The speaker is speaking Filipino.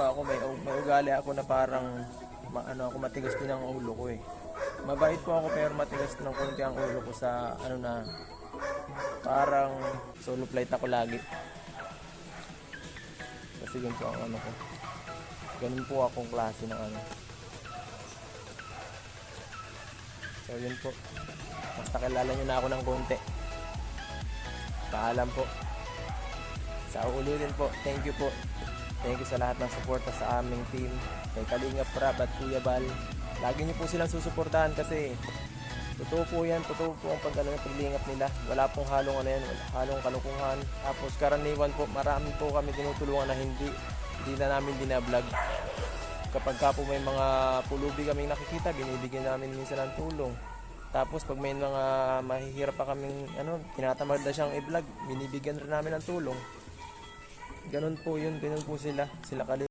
pa ako, may ugali ako na parang ako matigas din ang ulo ko eh. Mabait po ako pero matigas ng konti ang ulo ko sa parang solo flight ako lagi. Kasi yun po ang ko. Ganun po akong klase ng So yun po. Basta kilala nyo na ako ng konti. Paalam po. Sa ulitin po, thank you po. Thank you sa lahat ng suporta sa aming team. Kay Kalingap Rab at Kuya Bal. Lagi niyo po silang susuportahan kasi totoo po yan, totoo po ang paglingap nila. Wala pong halong halong kalukuhan. Tapos karaniwan po, marami po kami tinutulungan na hindi na namin dinablog. Kapag ka po may mga pulubi kaming nakikita, binibigyan namin minsan ng tulong. Tapos pag may mga mahihirap pa kaming tinatamad na siyang i-vlog, binibigyan rin namin ng tulong. Ganun po yun, ganun po sila